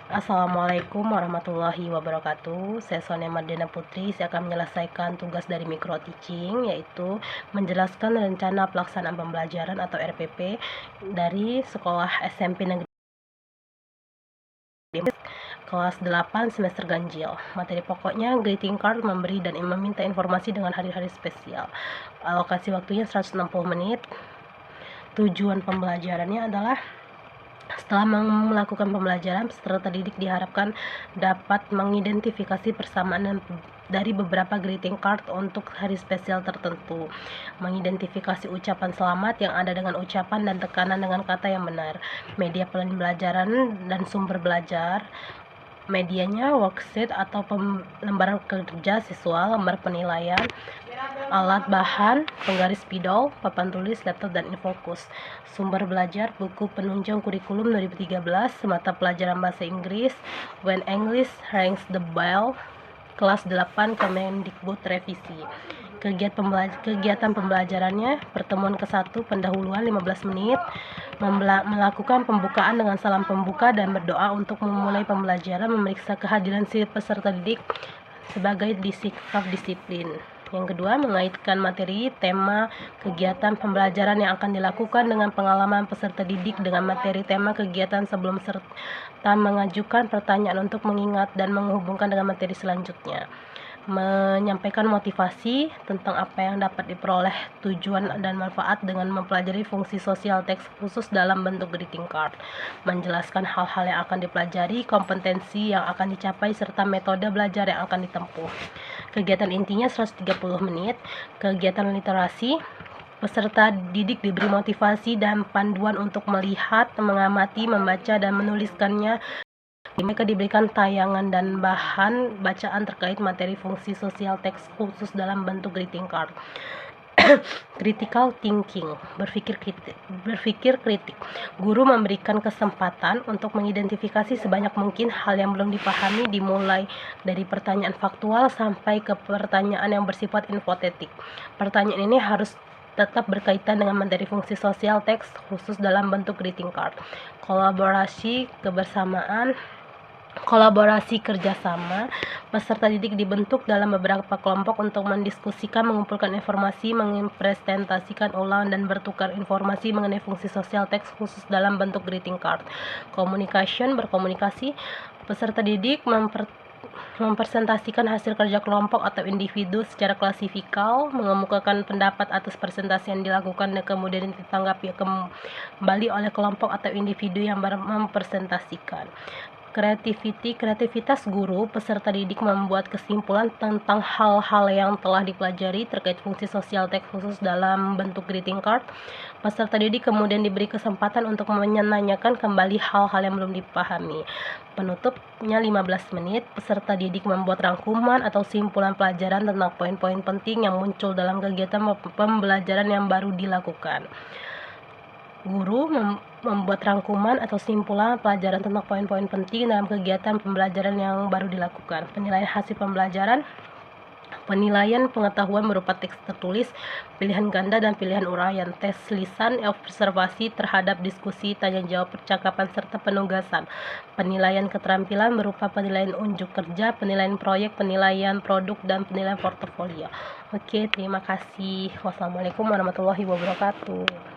Assalamualaikum warahmatullahi wabarakatuh. Saya Sonia Mardena Putri. Saya akan menyelesaikan tugas dari micro teaching, yaitu menjelaskan rencana pelaksanaan pembelajaran atau RPP dari sekolah SMP Negeri kelas 8 semester ganjil. Materi pokoknya greeting card, memberi dan meminta informasi dengan hari-hari spesial. Alokasi waktunya 160 menit. Tujuan pembelajarannya adalah setelah melakukan pembelajaran, peserta didik diharapkan dapat mengidentifikasi persamaan dari beberapa greeting card untuk hari spesial tertentu, mengidentifikasi ucapan selamat yang ada dengan ucapan dan tekanan dengan kata yang benar, media pembelajaran dan sumber belajar. Medianya worksheet atau lembar kerja siswa, lembar penilaian, alat bahan, penggaris spidol, papan tulis, laptop, dan infokus. Sumber belajar, buku penunjang kurikulum 2013, mata pelajaran bahasa Inggris, When English Rings the Bell, kelas 8 Kemendikbud revisi. Kegiatan pembelajarannya, pertemuan ke-1 pendahuluan 15 menit, melakukan pembukaan dengan salam pembuka dan berdoa untuk memulai pembelajaran, memeriksa kehadiran si peserta didik sebagai sikap disiplin. Yang kedua, mengaitkan materi, tema, kegiatan pembelajaran yang akan dilakukan dengan pengalaman peserta didik dengan materi tema kegiatan sebelum serta mengajukan pertanyaan untuk mengingat dan menghubungkan dengan materi selanjutnya. Menyampaikan motivasi tentang apa yang dapat diperoleh, tujuan dan manfaat dengan mempelajari fungsi sosial teks khusus dalam bentuk greeting card. Menjelaskan hal-hal yang akan dipelajari, kompetensi yang akan dicapai, serta metode belajar yang akan ditempuh. Kegiatan intinya 130 menit. Kegiatan literasi, peserta didik diberi motivasi dan panduan untuk melihat, mengamati, membaca, dan menuliskannya. Mereka diberikan tayangan dan bahan bacaan terkait materi fungsi sosial teks khusus dalam bentuk greeting card. Critical thinking, berpikir kritik. Guru memberikan kesempatan untuk mengidentifikasi sebanyak mungkin hal yang belum dipahami, dimulai dari pertanyaan faktual sampai ke pertanyaan yang bersifat hipotetik. Pertanyaan ini harus tetap berkaitan dengan materi fungsi sosial teks khusus dalam bentuk greeting card. Kolaborasi kerjasama, peserta didik dibentuk dalam beberapa kelompok untuk mendiskusikan, mengumpulkan informasi, mempresentasikan ulang, dan bertukar informasi mengenai fungsi sosial teks khusus dalam bentuk greeting card. Berkomunikasi, peserta didik mempresentasikan hasil kerja kelompok atau individu secara klasifikal, mengemukakan pendapat atas presentasi yang dilakukan dan kemudian ditanggapi kembali oleh kelompok atau individu yang mempresentasikan. Kreativitas guru, peserta didik membuat kesimpulan tentang hal-hal yang telah dipelajari terkait fungsi sosial teks khusus dalam bentuk greeting card. Peserta didik kemudian diberi kesempatan untuk menanyakan kembali hal-hal yang belum dipahami. Penutupnya 15 menit, peserta didik membuat rangkuman atau simpulan pelajaran tentang poin-poin penting yang muncul dalam kegiatan pembelajaran yang baru dilakukan. Guru membuat rangkuman atau simpulan pelajaran tentang poin-poin penting dalam kegiatan pembelajaran yang baru dilakukan. Penilaian hasil pembelajaran, penilaian pengetahuan berupa teks tertulis, pilihan ganda, dan pilihan uraian, tes lisan, observasi terhadap diskusi, tanya jawab, percakapan, serta penugasan. Penilaian keterampilan berupa penilaian unjuk kerja, penilaian proyek, penilaian produk, dan penilaian portofolio. Oke, terima kasih. Wassalamualaikum warahmatullahi wabarakatuh.